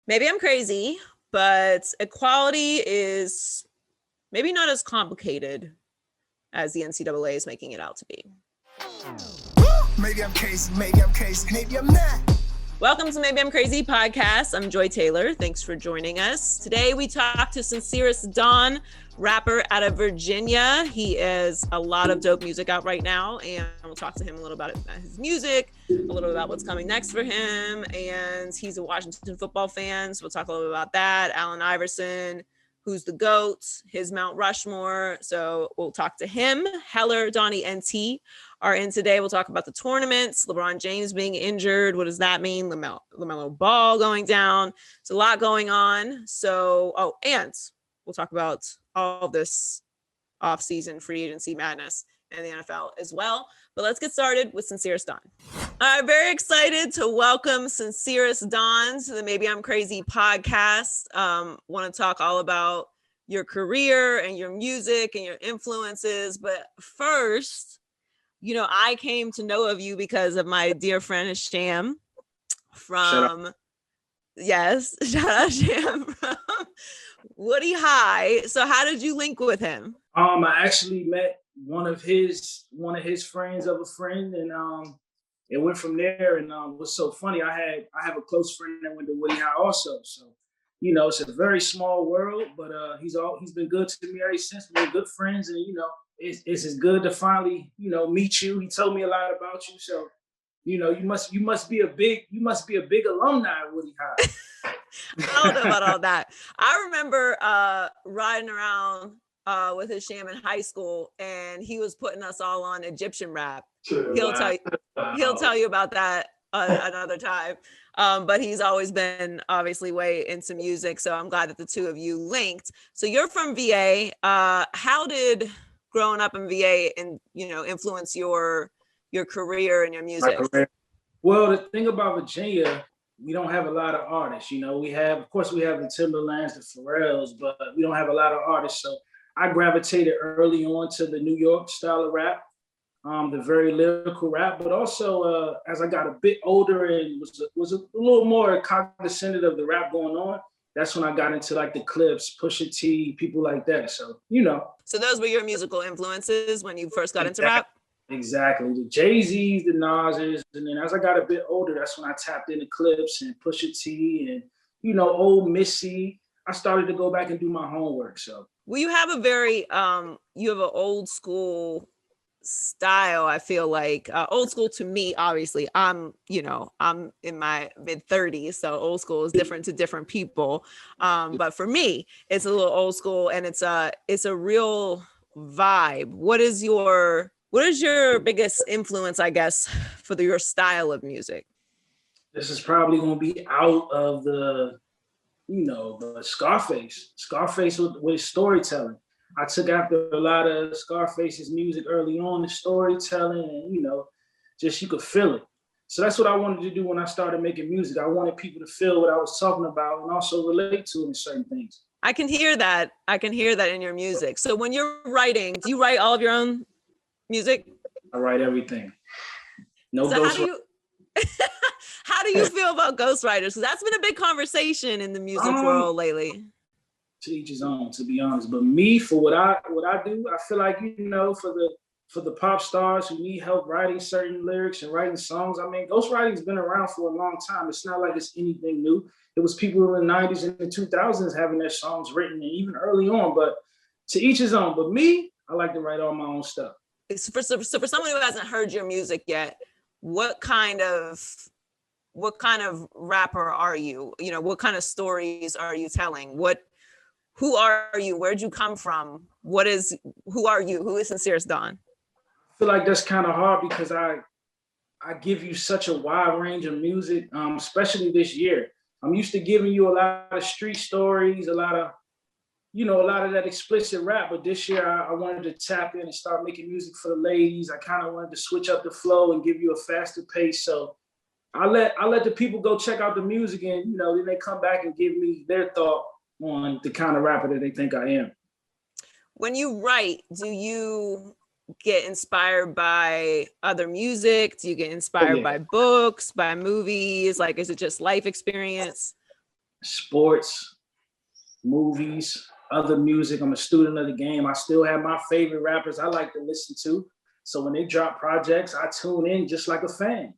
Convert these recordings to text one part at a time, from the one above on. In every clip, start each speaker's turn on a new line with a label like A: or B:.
A: Maybe I'm crazy, but equality is maybe not as complicated as the NCAA is making it out to be.
B: Maybe I'm crazy, maybe I'm not.
A: Welcome to Maybe I'm Crazy podcast. I'm Joy Taylor. Thanks for joining us. Today we talk to Sincerest Dawn, rapper out of Virginia. He has a lot of dope music out right now, and we'll talk to him a little about his music, a little about what's coming next for him. And he's a Washington football fan, so we'll talk a little bit about that. Allen Iverson, who's the GOAT, his Mount Rushmore. So we'll talk to him. Heller, Donnie, NT are in today. We'll talk about the tournaments, LeBron James being injured. What does that mean? LaMelo Ball going down. It's a lot going on. So, and we'll talk about all of this offseason free agency madness in the NFL as well. But let's get started with Sincerest Dawn. I'm very excited to welcome Sincerest Dawn to the Maybe I'm Crazy podcast. Want to talk all about your career and your music and your influences. But first, I came to know of you because of my dear friend Sham from, shout out Sham from Woody High. So how did you link with him?
C: I actually met one of his friends of a friend, and it went from there. And what's so funny, I have a close friend that went to Woody High also. So, it's a very small world, but he's been good to me ever since. We're good friends, and it's good to finally meet you. He told me a lot about you, so you must be a big alumni at Woody High.
A: I don't know about all that. I remember riding around with his Sham in high school, and he was putting us all on Egyptian rap. He'll tell you about that another time. But he's always been obviously way into music, so I'm glad that the two of you linked. So you're from VA. How did growing up in VA and influence your career and your music?
C: Well, the thing about Virginia, we don't have a lot of artists. We have the Timberlands, the Pharrells, but we don't have a lot of artists. So I gravitated early on to the New York style of rap, the very lyrical rap, but also as I got a bit older and was a little more cognizant of the rap going on, that's when I got into like the Clips, Pusha T, people like that. So,
A: So those were your musical influences when you first got into rap?
C: Exactly. The Jay-Z's, the Nas's, and then as I got a bit older, that's when I tapped into Clips and Pusha T and, old Missy. I started to go back and do my homework. So,
A: well, you have a very, you have an old school style. I feel like old school to me, obviously I'm in my mid 30s, so old school is different to different people. But for me, it's a little old school, and it's a real vibe. What is your biggest influence, I guess, for your style of music?
C: This is probably going to be out of the Scarface with storytelling. I took after a lot of Scarface's music early on, the storytelling, and just you could feel it. So that's what I wanted to do when I started making music. I wanted people to feel what I was talking about and also relate to it in certain things.
A: I can hear that in your music. So when you're writing, do you write all of your own music?
C: I write everything. No ghostwriting.
A: How do you feel about ghostwriters? Because that's been a big conversation in the music world lately.
C: To each his own, to be honest. But me, for what I do, I feel like for the pop stars who need help writing certain lyrics and writing songs. I mean, ghostwriting's been around for a long time. It's not like it's anything new. It was people in the 90s and the 2000s having their songs written, and even early on. But to each his own. But me, I like to write all my own stuff.
A: So for someone who hasn't heard your music yet, what kind of rapper are you? What kind of stories are you telling? Who are you? Where'd you come from? Who are you? Who is Sincerest Dawn?
C: I feel like that's kind of hard because I give you such a wide range of music, especially this year. I'm used to giving you a lot of street stories, a lot of that explicit rap, but this year I wanted to tap in and start making music for the ladies. I kind of wanted to switch up the flow and give you a faster pace. So I let the people go check out the music, and then they come back and give me their thought on the kind of rapper that they think I am.
A: When you write, do you get inspired by other music? Do you get inspired by books, by movies? Like, is it just life experience?
C: sports, movies, other music. I'm a student of the game. I still have my favorite rappers I like to listen to. So when they drop projects, I tune in just like a fan,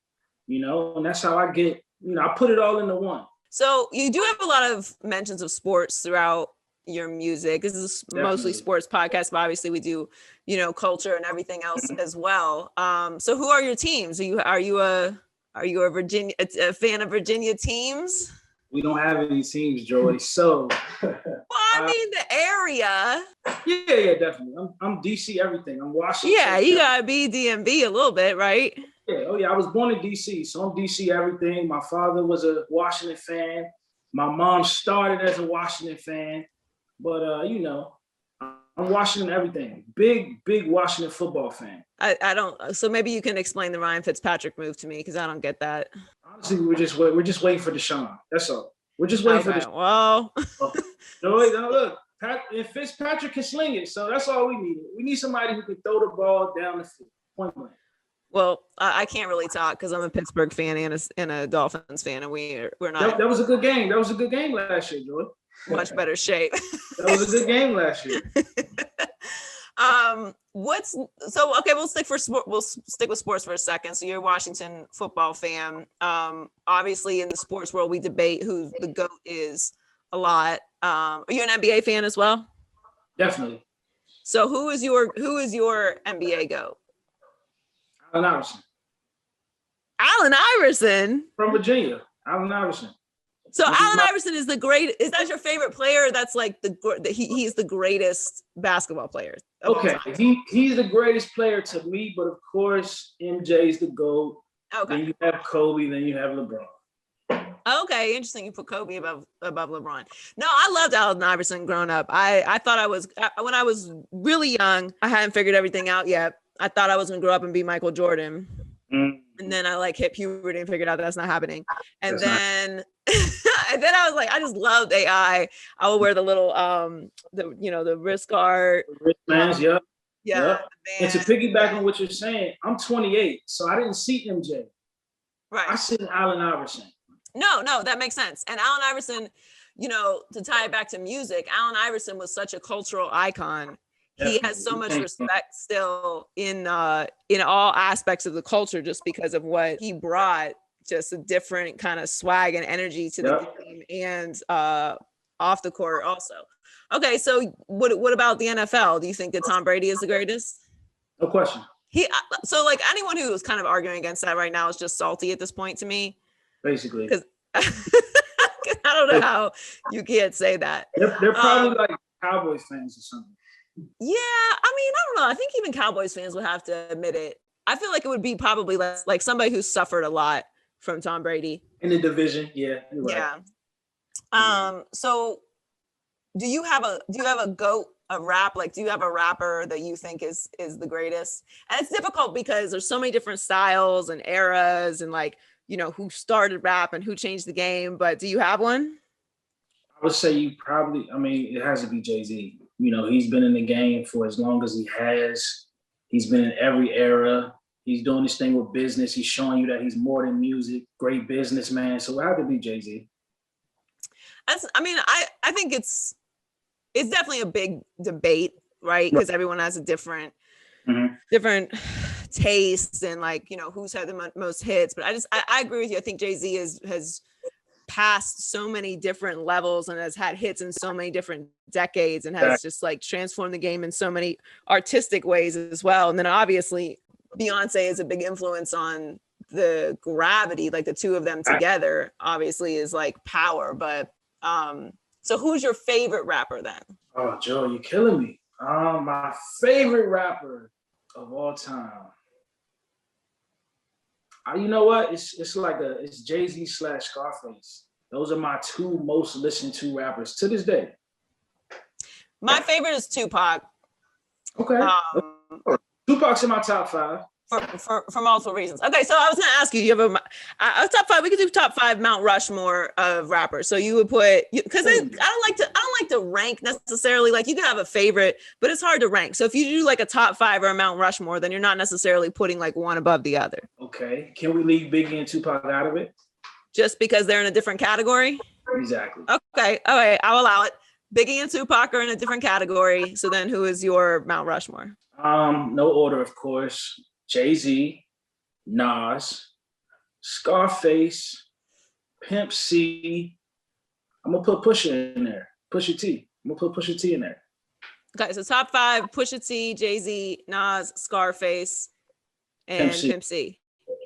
C: and that's how I get, I put it all into one.
A: So you do have a lot of mentions of sports throughout your music. This is mostly sports podcast, but obviously we do, culture and everything else as well. So who are your teams? Are you a fan of Virginia teams?
C: We don't have any teams, Joy. So,
A: well, I mean the area.
C: Yeah, definitely. I'm DC everything. I'm Washington.
A: Yeah, you gotta be DMV a little bit, right?
C: Yeah. Oh yeah, I was born in DC, so I'm DC everything. My father was a Washington fan. My mom started as a Washington fan, but I'm Washington everything. Big Washington football fan.
A: I don't. So maybe you can explain the Ryan Fitzpatrick move to me because I don't get that.
C: Honestly, we're just waiting for Deshaun. That's all. We're just waiting for Deshaun.
A: Well,
C: no, look, if Fitzpatrick can sling it, so that's all we need. We need somebody who can throw the ball down the field, point blank.
A: Well, I can't really talk because I'm a Pittsburgh fan and a Dolphins fan, and we're not.
C: That was a good game. That was a good game last year, Joy.
A: Much better shape.
C: That was a good game last year.
A: We'll stick with sports for a second. So you're a Washington football fan. Obviously in the sports world, we debate who the GOAT is a lot. Are you an NBA fan as well?
C: Definitely.
A: So who is your NBA GOAT?
C: Allen Iverson.
A: Allen Iverson?
C: From Virginia. Allen Iverson.
A: So Allen Iverson is the great. Is that your favorite player? That's like he's the greatest basketball player.
C: Okay, he's the greatest player to me, but of course MJ's the GOAT.
A: Okay.
C: Then you have Kobe, then you have LeBron.
A: Okay, interesting. You put Kobe above LeBron. No, I loved Allen Iverson growing up. I thought when I was really young, I hadn't figured everything out yet. I thought I was gonna grow up and be Michael Jordan. And then I hit puberty and figured out that's not happening. And then I was like, I just loved AI. I would wear the little the wrist guard.
C: Wristbands, yeah.
A: Yeah.
C: And to piggyback on what you're saying, I'm 28, so I didn't see MJ.
A: Right.
C: I seen Allen Iverson.
A: No, that makes sense. And Allen Iverson, to tie it back to music, Allen Iverson was such a cultural icon. He has so much respect still in all aspects of the culture just because of what he brought, just a different kind of swag and energy to the game and off the court also. Okay, so what about the NFL? Do you think that Tom Brady is the greatest?
C: No question.
A: So anyone who is kind of arguing against that right now is just salty at this point to me.
C: Basically.
A: Because I don't know how you can't say that.
C: They're probably like Cowboys fans or something.
A: Yeah, I don't know. I think even Cowboys fans would have to admit it. I feel like it would be probably like somebody who suffered a lot from Tom Brady
C: in the division. Yeah, you're right.
A: Yeah. So do you have a GOAT, a rap? Like, do you have a rapper that you think is the greatest? And it's difficult because there's so many different styles and eras and who started rap and who changed the game. But do you have one?
C: I would say it has to be Jay-Z. He's been in the game for as long as he has. He's been in every era. He's doing this thing with business. He's showing you that he's more than music, great businessman. So it had to be Jay-Z.
A: I think it's definitely a big debate, right? Because everyone has a different tastes and who's had the most hits. But I agree with you. I think Jay-Z has passed so many different levels and has had hits in so many different decades and has just transformed the game in so many artistic ways as well. And then obviously Beyonce is a big influence on the gravity, the two of them together obviously is power. But so who's your favorite rapper then?
C: Oh, Joe, you're killing me. My favorite rapper of all time. You know what? It's Jay-Z / Scarface. Those are my two most listened to rappers to this day.
A: My favorite is Tupac.
C: Okay. Tupac's in my top 5.
A: For multiple reasons. Okay, so I was going to ask you, you have a top 5. We could do top 5 Mount Rushmore of rappers. So you would put, because I don't like to rank necessarily. You could have a favorite, but it's hard to rank. So if you do a top 5 or a Mount Rushmore, then you're not necessarily putting one above the other.
C: Okay. Can we leave Biggie and Tupac out of it?
A: Just because they're in a different category?
C: Exactly.
A: Okay. All right. I'll allow it. Biggie and Tupac are in a different category. So then who is your Mount Rushmore?
C: No order, of course. Jay-Z, Nas, Scarface, Pimp C. I'm gonna put Pusha in there. Pusha T. I'm gonna put Pusha T in there.
A: Okay, so top 5: Pusha T, Jay-Z, Nas, Scarface, and Pimp C.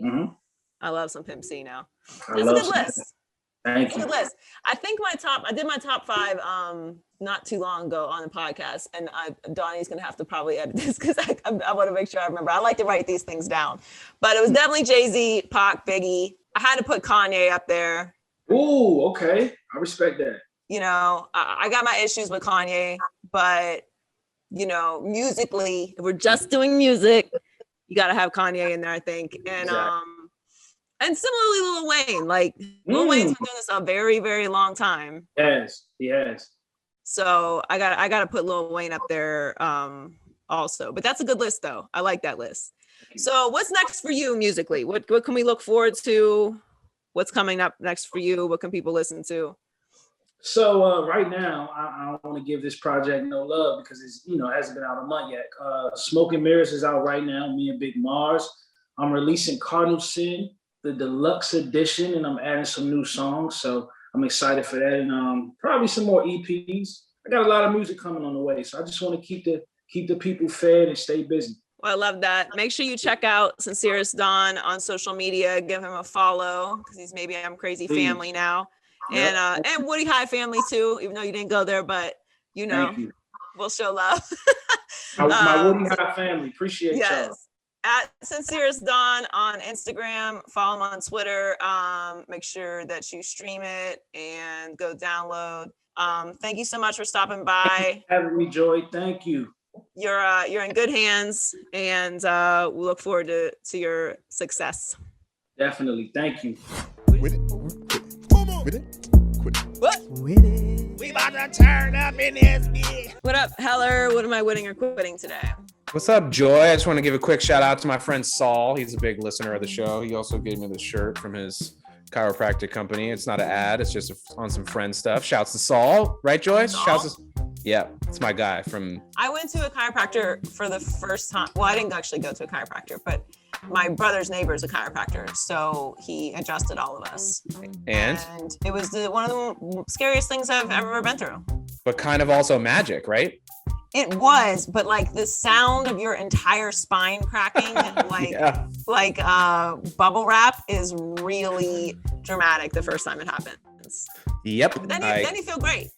C: Mm-hmm.
A: I love some Pimp C now.
C: I
A: That's a good list.
C: Thank you.
A: Good list. I think I did my top 5 not too long ago on the podcast, and Donnie's gonna have to probably edit this because I want to make sure I remember. I like to write these things down, but it was definitely Jay-Z, Pac, Biggie. I had to put Kanye up there.
C: Ooh, okay. I respect that.
A: You know, I got my issues with Kanye, but you know, musically, if we're just doing music, you got to have Kanye in there, I think. And
C: exactly.
A: And similarly, Lil Wayne. Like Lil Wayne's been doing this a very, very long time.
C: Yes, he has.
A: So I got to put Lil Wayne up there also. But that's a good list, though. I like that list. So what's next for you musically? What can we look forward to? What's coming up next for you? What can people listen to?
C: So right now, I don't want to give this project no love because it's, you know, it hasn't been out a month yet. Smoke and Mirrors is out right now, me and Big Mars. I'm releasing Cardinal Sin, the deluxe edition, and I'm adding some new songs. So I'm excited for that. And probably some more EPs. I got a lot of music coming on the way. So I just want to keep the people fed and stay busy.
A: Well, I love that. Make sure you check out Sincerest Dawn on social media. Give him a follow because he's Maybe I'm Crazy family now. Yep. And Woody High family too, even though you didn't go there, but you know, we'll show love.
C: my Woody High family, appreciate y'all.
A: At Sincerest Dawn on Instagram, follow him on Twitter. Make sure that you stream it and go download. Thank you so much for stopping by.
C: Having me, Joy. Thank you.
A: You're in good hands, and we look forward to your success.
C: Definitely. Thank you.
B: With it. With it. Quit it.
A: What?
B: With it. We about to turn up in this bitch.
A: What up, Heller? What am I winning or quitting today?
D: What's up, Joy? I just want to give a quick shout out to my friend Saul. He's a big listener of the show. He also gave me the shirt from his chiropractic company. It's not an ad. It's just on some friend stuff. Shouts to Saul. Right, Joyce? Shouts to... Yeah, it's my guy from... I
A: went to a chiropractor for the first time. Well, I didn't actually go to a chiropractor, but my brother's neighbor is a chiropractor. So he adjusted all of us.
D: And
A: it was one of the scariest things I've ever been through.
D: But kind of also magic, right?
A: It was, but like the sound of your entire spine cracking, like bubble wrap is really dramatic the first time it happens.
D: Yep.
A: But then you feel great.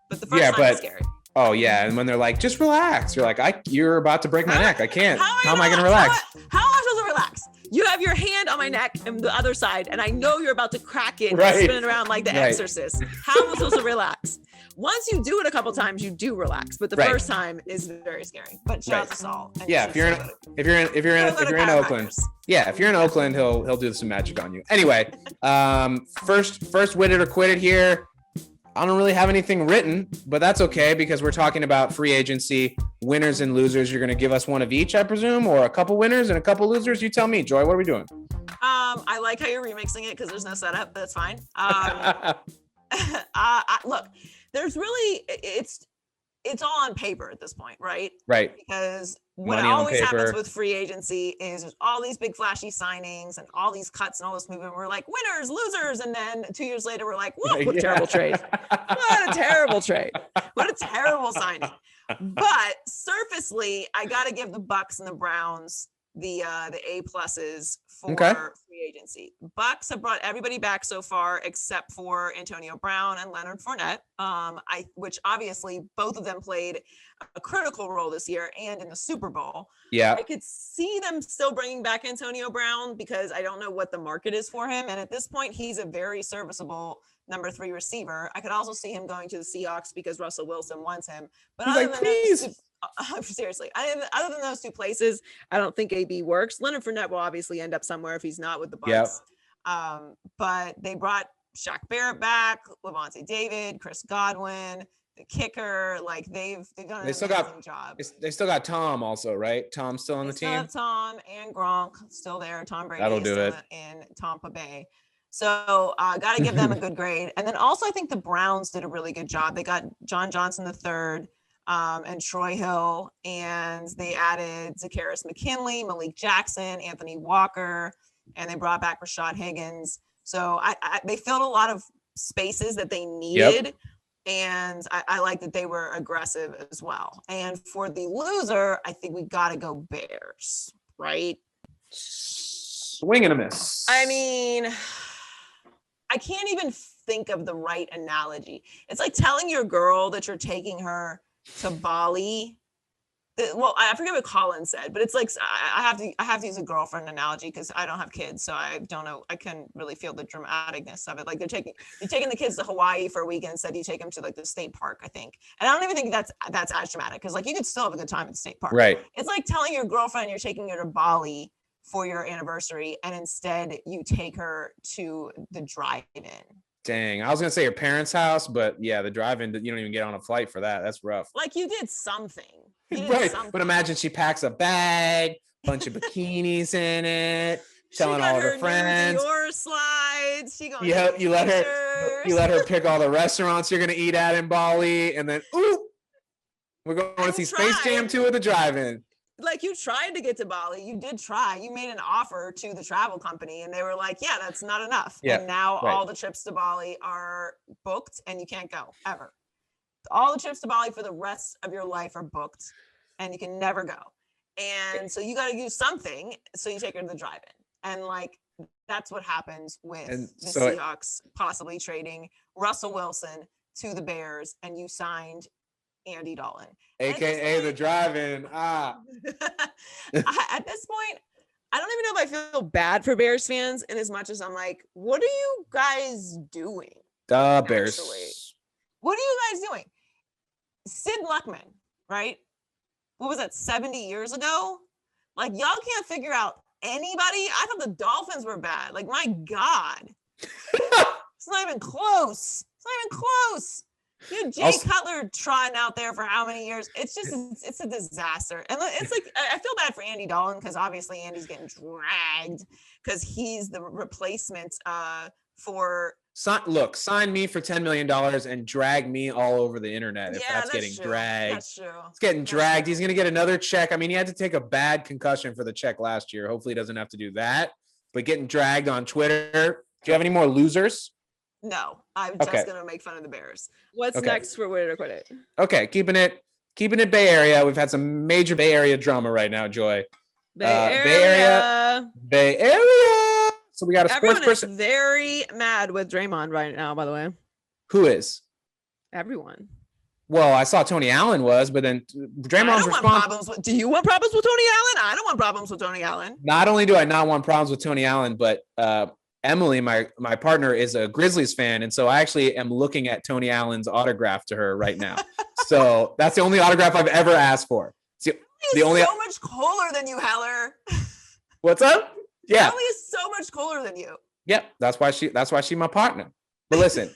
A: But the first time is scary.
D: Oh yeah, and when they're like, just relax, you're like, you're about to break my neck. I can't. How am I gonna relax?
A: How am I supposed to relax? You have your hand on my neck and the other side, and I know you're about to crack it, and spinning around like the Exorcist. How am I supposed to relax? Once you do it a couple times, you do relax, but the first time is very scary. But shout out to Saul.
D: Yeah, if you're in Oakland, if you're in Oakland, he'll do some magic on you. Anyway, first win it or quit it here. I don't really have anything written, but that's okay because we're talking about free agency, winners and losers. You're going to give us one of each, I presume, or a couple winners and a couple losers. You tell me, Joy, what are we doing?
A: I like how you're remixing it because there's no setup. That's fine. Look, there's really, it's all on paper at this point, right?
D: Right.
A: Because what always happens with free agency is there's all these big flashy signings and all these cuts and all this movement. We're like winners, losers. And then 2 years later, we're like, whoa, what a terrible trade. What a terrible trade. What a terrible signing. But surfacely, I got to give the Bucks and the Browns the A pluses for free agency. Bucks have brought everybody back so far except for Antonio Brown and Leonard Fournette, which obviously both of them played a critical role this year and in the Super Bowl.
D: Yeah,
A: I could see them still bringing back Antonio Brown because I don't know what the market is for him, and at this point he's a very serviceable number 3 receiver. I could also see him going to the Seahawks because Russell Wilson wants him. But seriously, other than those 2 places, I don't think AB works. Leonard Fournette will obviously end up somewhere if he's not with the Bucs. Yep. But they brought Shaq Barrett back, Levante David, Chris Godwin, the kicker. Like they've done an amazing job.
D: They still got Tom also, right? Tom's still on the team.
A: Tom and Gronk still there. Tom Brady
D: in
A: Tampa Bay. So got to give them a good grade. And then also I think the Browns did a really good job. They got John Johnson III and Troy Hill, and they added Zacchaeus McKinley, Malik Jackson, Anthony Walker, and they brought back Rashad Higgins. So they filled a lot of spaces that they needed. Yep. And I like that they were aggressive as well. And for the loser, I think we got to go Bears, right?
D: Swing and a miss.
A: I mean, I can't even think of the right analogy. It's like telling your girl that you're taking her to Bali. Well, I forget what Colin said, but it's like I have to use a girlfriend analogy because I don't have kids, so I don't know. I couldn't really feel the dramaticness of it. Like you're taking the kids to Hawaii for a weekend, instead you take them to like the state park, I think. And I don't even think that's as dramatic because like you could still have a good time at the state park.
D: Right.
A: It's like telling your girlfriend you're taking her to Bali for your anniversary, and instead you take her to the drive-in.
D: Dang, I was gonna say your parents' house, but yeah, the drive-in, you don't even get on a flight for that. That's rough.
A: Like you did something.
D: Right, but imagine she packs a bag, bunch of bikinis in it, telling all of her friends.
A: Your slides. She gonna
D: you let her pick all the restaurants you're gonna eat at in Bali, and then we're going to see Space Jam 2 at the drive-in.
A: Like you tried to get to Bali. You did try. You made an offer to the travel company and they were like, yeah, that's not enough. Yeah, and now all the trips to Bali are booked and you can't go ever. All the trips to Bali for the rest of your life are booked and you can never go. And so you got to do something. So you take her to the drive-in. And like, that's what happens with the Seahawks possibly trading Russell Wilson to the Bears, and you signed Andy Dalton,
D: aka the drive-in.
A: At this point, I don't even know if I feel bad for Bears fans in as much as I'm like, what are you guys doing?
D: Bears.
A: What are you guys doing? Sid Luckman, right? What was that, 70 years ago? Like, y'all can't figure out anybody. I thought the Dolphins were bad. Like, my God. It's not even close. You had Jay Cutler trying out there for how many years? It's just, it's a disaster. And it's like, I feel bad for Andy Dalton because obviously Andy's getting dragged because he's the replacement for.
D: Sign me for $10 million and drag me all over the internet if that's getting dragged.
A: That's true.
D: It's getting dragged. He's going to get another check. I mean, he had to take a bad concussion for the check last year. Hopefully he doesn't have to do that. But getting dragged on Twitter. Do you have any more losers?
A: No, I'm just going to make fun of the Bears. What's next for Wit It or Quit It?
D: Okay, keeping it Bay Area. We've had some major Bay Area drama right now, Joy.
A: Bay
D: Area. So we got a sports person.
A: Everyone is very mad with Draymond right now, by the way.
D: Who is?
A: Everyone.
D: Well, I saw Tony Allen was, but then Draymond's response.
A: Do you want problems with Tony Allen? I don't want problems with Tony Allen.
D: Not only do I not want problems with Tony Allen, but Emily, my partner, is a Grizzlies fan, and so I actually am looking at Tony Allen's autograph to her right now. So that's the only autograph I've ever asked for.
A: He's so much cooler than you, Heller.
D: What's up? Yeah,
A: Emily is so much cooler than you.
D: Yep, that's why she's my partner. But listen,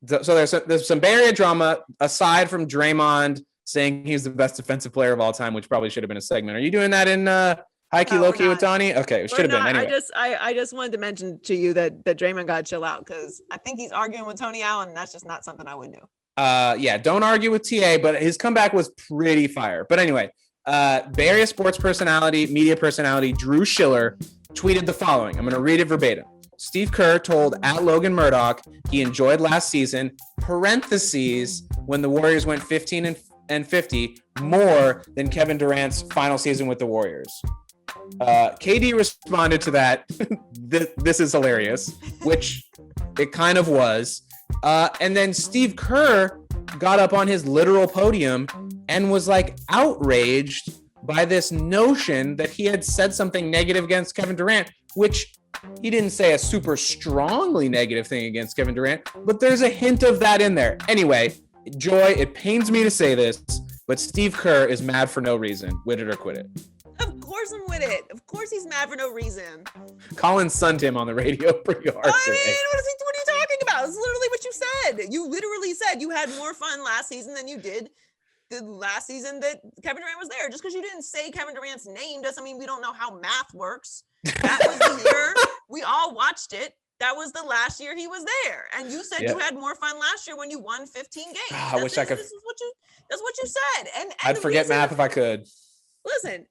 D: so there's some Bay Area drama aside from Draymond saying he's the best defensive player of all time, which probably should have been a segment. Are you doing that in high key, low key with Donnie? Okay, it should have been. Anyway,
A: I just wanted to mention to you that Draymond got to chill out because I think he's arguing with Tony Allen, and that's just not something I would do.
D: Yeah, don't argue with TA, but his comeback was pretty fire. But anyway, Bay Area sports personality, media personality Drew Schiller tweeted the following. I'm going to read it verbatim. Steve Kerr told @Logan Murdoch he enjoyed last season, parentheses, when the Warriors went 15 and 50 more than Kevin Durant's final season with the Warriors. KD responded to that. This is hilarious, which it kind of was. And then Steve Kerr got up on his literal podium and was like outraged by this notion that he had said something negative against Kevin Durant, which he didn't say a super strongly negative thing against Kevin Durant, but there's a hint of that in there. Anyway, Joy, it pains me to say this, but Steve Kerr is mad for no reason. Wit it or quit it.
A: Of course I'm with it. Of course he's mad for no reason.
D: Colin sunned him on the radio pretty hard today.
A: What are you talking about? It's literally what you said. You literally said you had more fun last season than you did the last season that Kevin Durant was there. Just because you didn't say Kevin Durant's name doesn't mean we don't know how math works. That was the year. We all watched it. that was the last year he was there. And you said you had more fun last year when you won 15 games.
D: I wish I could.
A: That's what you said. And
D: I'd forget math if I could.
A: Listen,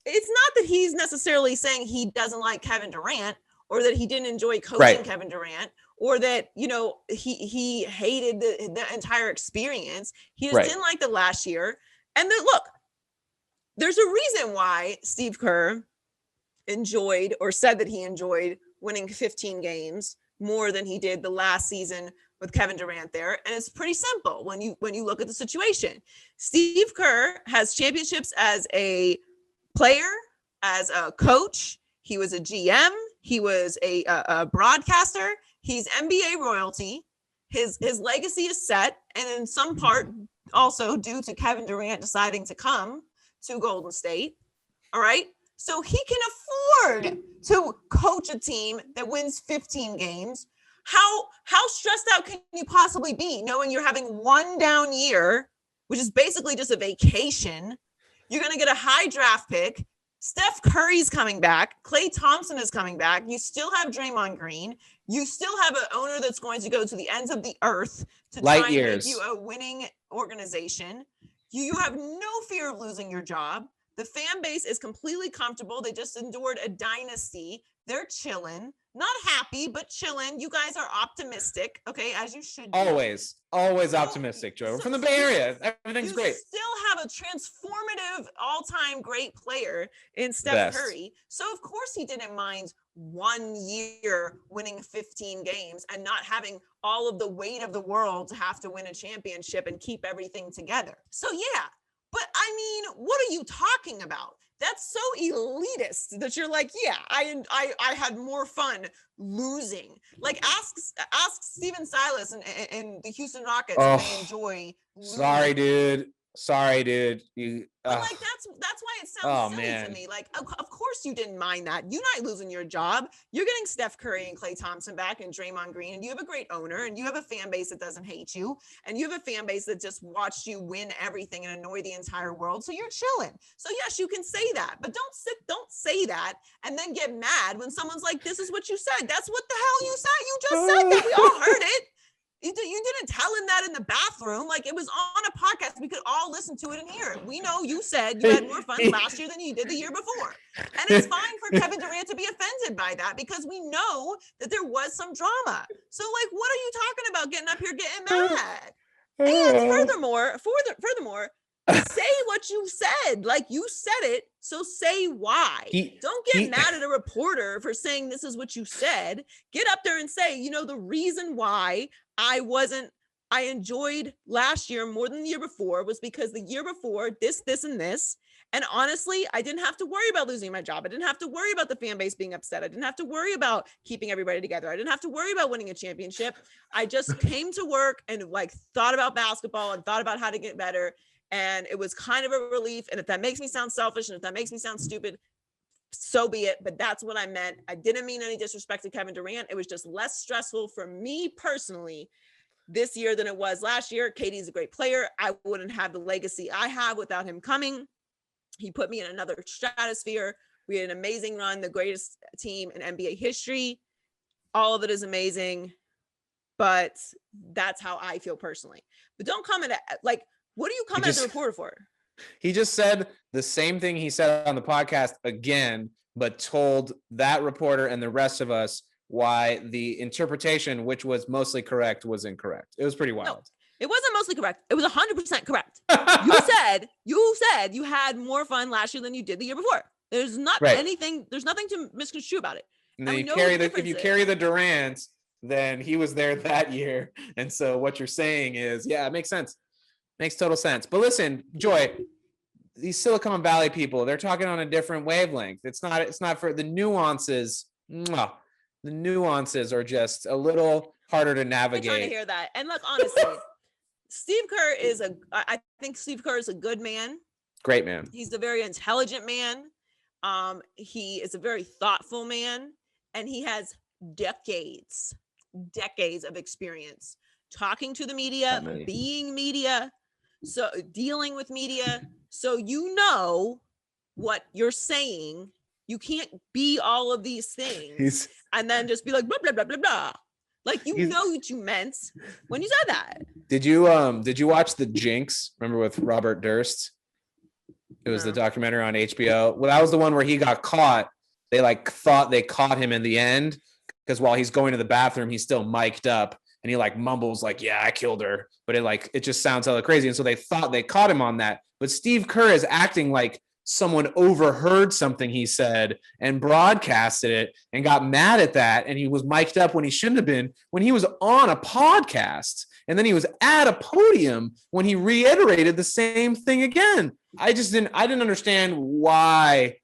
A: it's not that he's necessarily saying he doesn't like Kevin Durant or that he didn't enjoy coaching Kevin Durant or that, you know, he hated the entire experience. He just didn't like the last year. And look, there's a reason why Steve Kerr enjoyed or said that he enjoyed winning 15 games more than he did the last season with Kevin Durant there. And it's pretty simple when you look at the situation. Steve Kerr has championships as a player, as a coach. He was a GM. He was a broadcaster. He's NBA royalty. His legacy is set. And in some part also due to Kevin Durant deciding to come to Golden State. All right. So he can afford to coach a team that wins 15 games. How stressed out can you possibly be knowing you're having one down year, which is basically just a vacation? You're going to get a high draft pick. Steph Curry's coming back. Klay Thompson is coming back. You still have Draymond Green. You still have an owner that's going to go to the ends of the earth to try and make you a winning organization. You have no fear of losing your job. The fan base is completely comfortable. They just endured a dynasty. They're chilling, not happy, but chilling. You guys are optimistic, okay, as you should be.
D: Always optimistic, Joe. We're from the Bay Area. Everything's great.
A: You still have a transformative, all-time great player in Steph Curry. So, of course, he didn't mind 1 year winning 15 games and not having all of the weight of the world to have to win a championship and keep everything together. So, yeah. But I mean, what are you talking about? That's so elitist that you're like, yeah, I had more fun losing. Like ask Steven Silas and the Houston Rockets if they enjoy losing. Sorry, dude. Like that's why it sounds silly to me. Like, of course you didn't mind that. You're not losing your job. You're getting Steph Curry and Klay Thompson back and Draymond Green, and you have a great owner, and you have a fan base that doesn't hate you, and you have a fan base that just watched you win everything and annoy the entire world. So you're chilling. So yes, you can say that, but don't say that and then get mad when someone's like, "This is what you said." That's what the hell you said. You just said that. We all heard it. You didn't tell him that in the bathroom. Like it was on a podcast. We could all listen to it and hear it. We know you said you had more fun last year than you did the year before. And it's fine for Kevin Durant to be offended by that because we know that there was some drama. So like, what are you talking about getting up here getting mad? And furthermore, say what you said. Like you said it, so say why. Don't get mad at a reporter for saying this is what you said. Get up there and say, you know, the reason why I enjoyed last year more than the year before was because the year before this, and this. And honestly, I didn't have to worry about losing my job. I didn't have to worry about the fan base being upset. I didn't have to worry about keeping everybody together. I didn't have to worry about winning a championship. I just came to work and like thought about basketball and thought about how to get better. And it was kind of a relief. And if that makes me sound selfish and if that makes me sound stupid, so be it. But that's what I meant. I didn't mean any disrespect to Kevin Durant. It was just less stressful for me personally this year than it was last year. KD's a great player. I wouldn't have the legacy I have without him coming. He put me in another stratosphere. We had an amazing run, the greatest team in NBA history. All of it is amazing. But that's how I feel personally. But don't come at like, what are you coming at the reporter for?
D: He just said the same thing he said on the podcast again, but told that reporter and the rest of us why the interpretation, which was mostly correct, was incorrect. It was pretty wild.
A: No, it wasn't mostly correct. It was 100% correct. You said you had more fun last year than you did the year before. There's not anything. There's nothing to misconstrue about it.
D: And if you carry the Durant, then he was there that year. And so what you're saying is, yeah, it makes sense. Makes total sense. But listen, Joy, these Silicon Valley people, they're talking on a different wavelength. It's not for the nuances. The nuances are just a little harder to navigate.
A: I'm trying to hear that. And look, honestly, I think Steve Kerr is a good man.
D: Great man.
A: He's a very intelligent man. He is a very thoughtful man. And he has decades of experience talking to the media, being media, so dealing with media. So you know what you're saying You can't be all of these things and then just be like, blah, blah, blah, blah, blah. Like, you know what you meant when you said that.
D: Did you watch The Jinx? Remember with Robert Durst? It was the documentary on HBO. Well, that was the one where he got caught. They like thought they caught him in the end because while he's going to the bathroom, he's still mic'd up and he like mumbles like, yeah, I killed her. But it just sounds hella crazy. And so they thought they caught him on that. But Steve Kerr is acting like someone overheard something he said and broadcasted it and got mad at that. And he was mic'd up when he shouldn't have been, when he was on a podcast. And then he was at a podium when he reiterated the same thing again. I didn't understand why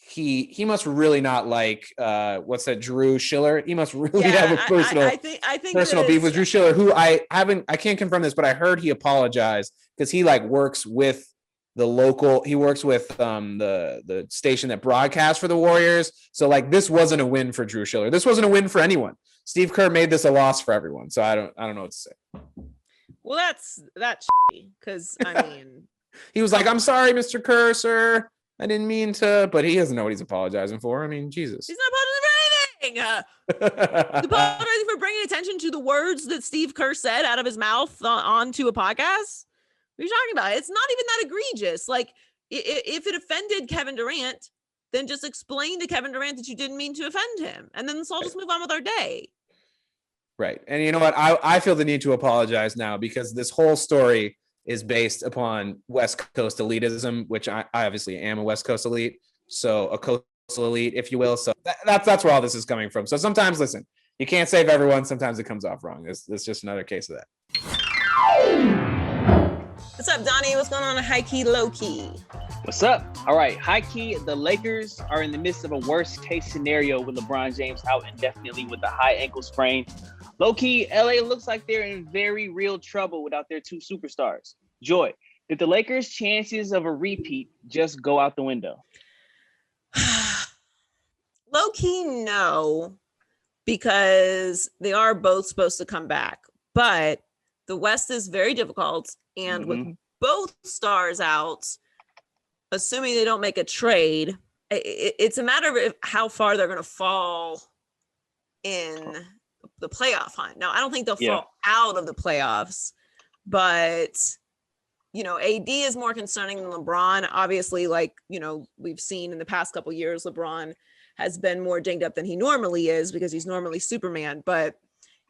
D: he must really not like what's that, Drew Schiller. He must really have a personal beef with Drew Schiller, who I can't confirm this, but I heard he apologized because he like works with the local, he works with the station that broadcasts for the Warriors. So like this wasn't a win for Drew Schiller. This wasn't a win for anyone. Steve Kerr made this a loss for everyone. So I don't know what to say.
A: Well, that's because I mean
D: he was like, I'm sorry, Mr. Kerr, sir. I didn't mean to, but he doesn't know what he's apologizing for. I mean, Jesus.
A: He's not apologizing for anything. He's apologizing for bringing attention to the words that Steve Kerr said out of his mouth onto a podcast. What are you talking about? It's not even that egregious. Like, if it offended Kevin Durant, then just explain to Kevin Durant that you didn't mean to offend him. And then let's all just move on with our day.
D: Right. And you know what? I feel the need to apologize now because this whole story is based upon West Coast elitism, which I obviously am a West Coast elite. So a coastal elite, if you will. So that's where all this is coming from. So sometimes, listen, you can't save everyone. Sometimes it comes off wrong. It's just another case of that.
A: What's up, Donnie? What's going on high key, low key?
E: What's up? All right, high key, the Lakers are in the midst of a worst case scenario with LeBron James out indefinitely with a high ankle sprain. Low key, LA looks like they're in very real trouble without their two superstars. Joy, did the Lakers' chances of a repeat just go out the window?
A: Low key, no, because they are both supposed to come back. But the West is very difficult. And with both stars out, assuming they don't make a trade, it's a matter of how far they're going to fall in the playoff hunt. Now, I don't think they'll fall out of the playoffs, but, you know, AD is more concerning than LeBron. Obviously, like, you know, we've seen in the past couple of years, LeBron has been more dinged up than he normally is because he's normally Superman. But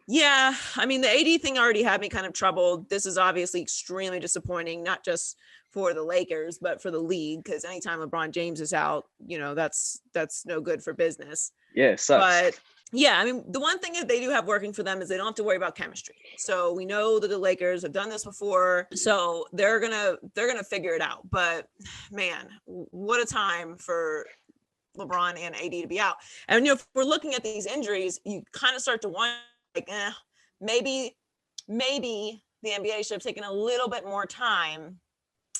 A: yeah, I mean, the AD thing already had me kind of troubled. This is obviously extremely disappointing, not just for the Lakers, but for the league, because anytime LeBron James is out, you know, that's no good for business.
E: Yeah, it sucks.
A: But yeah, I mean, the one thing that they do have working for them is they don't have to worry about chemistry. So we know that the Lakers have done this before, so they're gonna figure it out. But man, what a time for LeBron and AD to be out. And you know, if we're looking at these injuries, you kind of start to wonder, like, maybe the NBA should have taken a little bit more time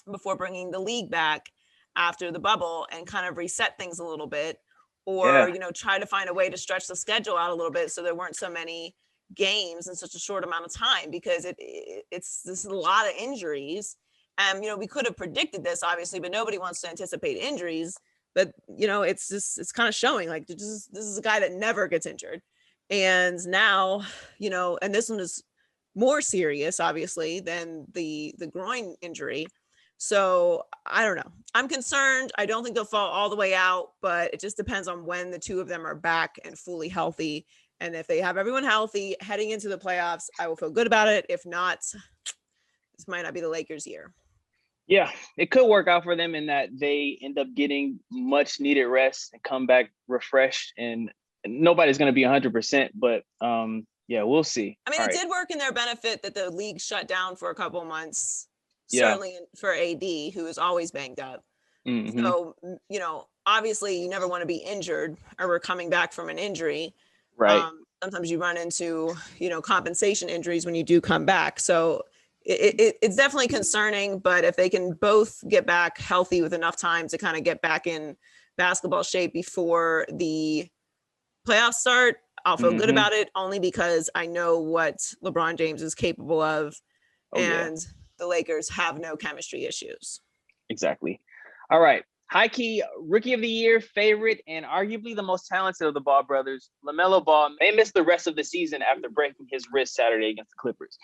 A: before bringing the league back after the bubble and kind of reset things a little bit, or you know, try to find a way to stretch the schedule out a little bit so there weren't so many games in such a short amount of time, because this is a lot of injuries. And you know, we could have predicted this obviously, but nobody wants to anticipate injuries. But you know, it's kind of showing like this is a guy that never gets injured. And now, you know, and this one is more serious, obviously, than the groin injury. So I don't know. I'm concerned. I don't think they'll fall all the way out, but it just depends on when the two of them are back and fully healthy. And if they have everyone healthy heading into the playoffs, I will feel good about it. If not, this might not be the Lakers' year.
E: Yeah, it could work out for them in that they end up getting much needed rest and come back refreshed, and nobody's going to be 100%, but yeah, we'll see.
A: I mean, it did work in their benefit that the league shut down for a couple of months, certainly for AD, who is always banged up. So, you know, obviously you never want to be injured or we're coming back from an injury.
E: Right.
A: Sometimes you run into, you know, compensation injuries when you do come back. So it's definitely concerning, but if they can both get back healthy with enough time to kind of get back in basketball shape before the playoffs start, I'll feel good about it, only because I know what LeBron James is capable of, and the Lakers have no chemistry issues.
E: Exactly. All right. High key rookie of the year favorite and arguably the most talented of the Ball brothers, LaMelo Ball may miss the rest of the season after breaking his wrist Saturday against the Clippers.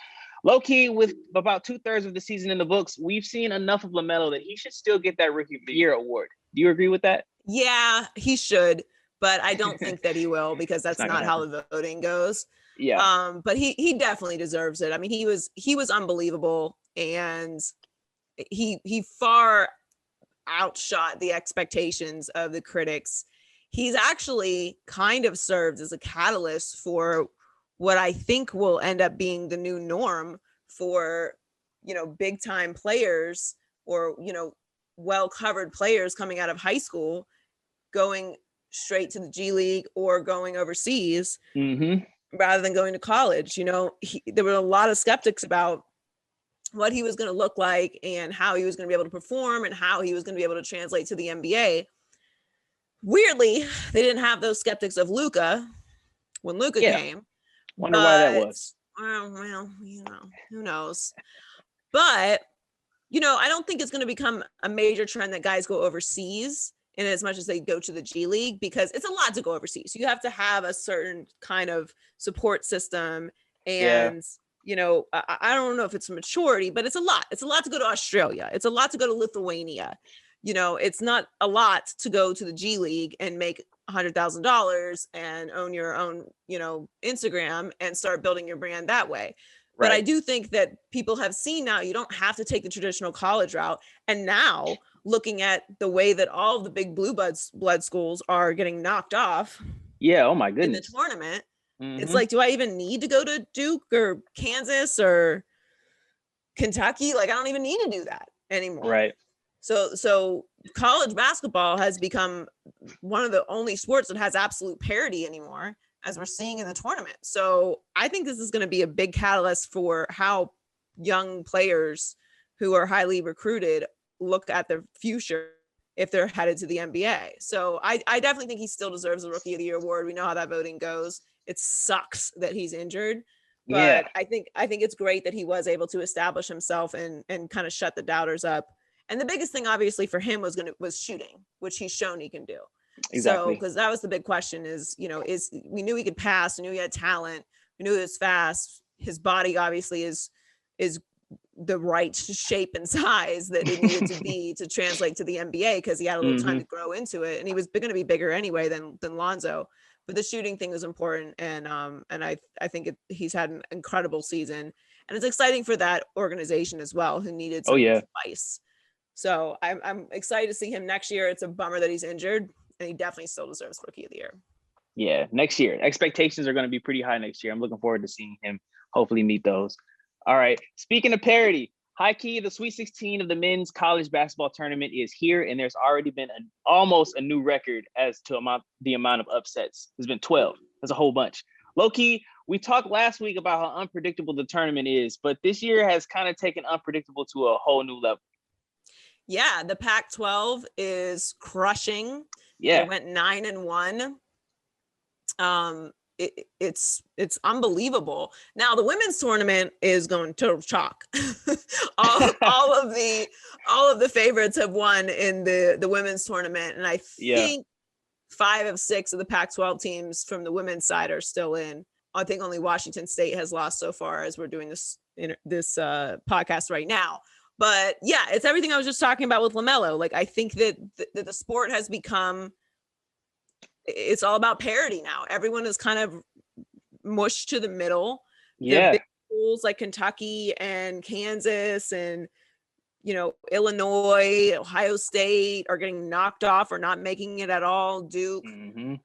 E: Low key, with about 2/3 of the season in the books, we've seen enough of LaMelo that he should still get that rookie of the year award. Do you agree with that?
A: Yeah, he should, but I don't think that he will because that's not how the voting goes.
E: Yeah.
A: But he definitely deserves it. I mean, he was unbelievable, and he far outshot the expectations of the critics. He's actually kind of served as a catalyst for what I think will end up being the new norm for, big time players or, well covered players coming out of high school, going straight to the G League or going overseas rather than going to college. There were a lot of skeptics about what he was going to look like and how he was going to be able to perform and how he was going to be able to translate to the NBA. Weirdly, they didn't have those skeptics of Luka when Luka came.
E: Wonder why that was.
A: Well, who knows? But, I don't think it's going to become a major trend that guys go overseas in as much as they go to the G League, because it's a lot to go overseas. You have to have a certain kind of support system. And, I don't know if it's maturity, but it's a lot. It's a lot to go to Australia. It's a lot to go to Lithuania. It's not a lot to go to the G League and make $100,000 and own your own, Instagram and start building your brand that way. Right. But I do think that people have seen now you don't have to take the traditional college route. And now looking at the way that all of the big blue blood schools are getting knocked off.
E: Yeah. Oh my goodness.
A: In the tournament. It's like, do I even need to go to Duke or Kansas or Kentucky? Like, I don't even need to do that anymore.
E: Right.
A: So college basketball has become one of the only sports that has absolute parity anymore, as we're seeing in the tournament. So I think this is going to be a big catalyst for how young players who are highly recruited look at their future if they're headed to the NBA. So I definitely think he still deserves the Rookie of the Year award. We know how that voting goes. It sucks that he's injured, but I think it's great that he was able to establish himself and kind of shut the doubters up. And the biggest thing, obviously, for him was shooting, which he's shown he can do.
E: Exactly.
A: So, because that was the big question is we knew he could pass, we knew he had talent, we knew he was fast. His body obviously is the right shape and size that it needed to be to translate to the NBA, because he had a little time to grow into it, and he was going to be bigger anyway than Lonzo. But the shooting thing was important, and I think he's had an incredible season, and it's exciting for that organization as well, who needed some advice. So I'm excited to see him next year. It's a bummer that he's injured, and he definitely still deserves Rookie of the Year.
E: Yeah, next year. Expectations are going to be pretty high next year. I'm looking forward to seeing him hopefully meet those. All right. Speaking of parity, high key, the Sweet 16 of the men's college basketball tournament is here, and there's already been almost a new record as to the amount of upsets. There's been 12. That's a whole bunch. Low key, we talked last week about how unpredictable the tournament is, but this year has kind of taken unpredictable to a whole new level.
A: Yeah, the Pac-12 is crushing.
E: Yeah,
A: it went 9-1. It's unbelievable. Now the women's tournament is going to chalk. all of the favorites have won in the women's tournament, and I think 5 of 6 of the Pac-12 teams from the women's side are still in. I think only Washington State has lost so far as we're doing this podcast right now. But yeah, it's everything I was just talking about with LaMelo. Like, I think that the sport has become, it's all about parity now. Everyone is kind of mushed to the middle.
E: Yeah.
A: The big schools like Kentucky and Kansas and, Illinois, Ohio State are getting knocked off or not making it at all. Duke.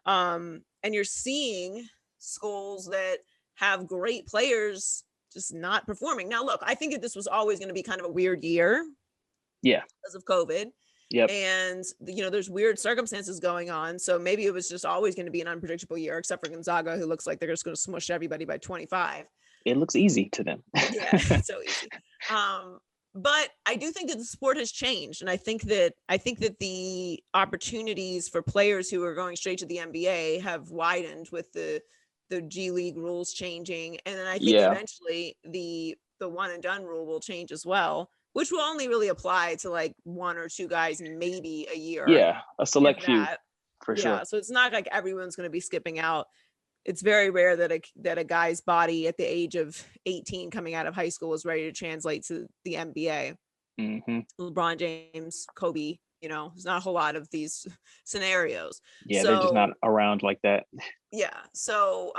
A: And you're seeing schools that have great players just not performing. Now, look, I think that this was always going to be kind of a weird year.
E: Yeah.
A: Because of COVID.
E: Yep.
A: And, there's weird circumstances going on. So maybe it was just always going to be an unpredictable year, except for Gonzaga, who looks like they're just going to smush everybody by 25.
E: It looks easy to them.
A: Yeah, it's so easy. But I do think that the sport has changed. And I think that the opportunities for players who are going straight to the NBA have widened with the G League rules changing. And then I think eventually the one and done rule will change as well, which will only really apply to like one or two guys, maybe a year.
E: Yeah, a select few for sure.
A: Yeah, so it's not like everyone's going to be skipping out. It's very rare that a guy's body at the age of 18 coming out of high school is ready to translate to the NBA.
E: Mm-hmm.
A: LeBron James, Kobe, there's not a whole lot of these scenarios.
E: Yeah, they're just not around like that.
A: Yeah. So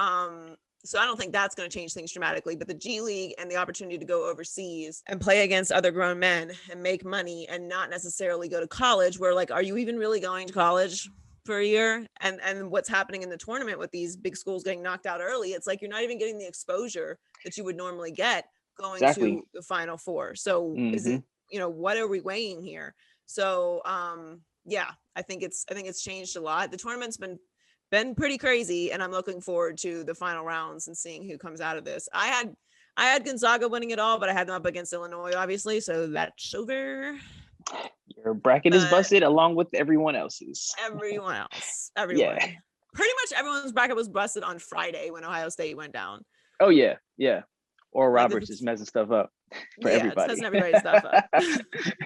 A: I don't think that's going to change things dramatically, but the G League and the opportunity to go overseas and play against other grown men and make money and not necessarily go to college, where like, are you even really going to college for a year? And what's happening in the tournament with these big schools getting knocked out early, it's like you're not even getting the exposure that you would normally get going to the Final Four. So is it, what are we weighing here? So yeah, I think it's changed a lot. The tournament's been pretty crazy, and I'm looking forward to the final rounds and seeing who comes out of this. I had Gonzaga winning it all, but I had them up against Illinois, obviously, so that's over.
E: Your bracket is busted along with everyone else's.
A: Everyone.
E: Yeah.
A: Pretty much everyone's bracket was busted on Friday when Ohio State went down.
E: Oh yeah. Or Roberts is messing stuff up for everybody.
A: It's messing everybody's stuff up.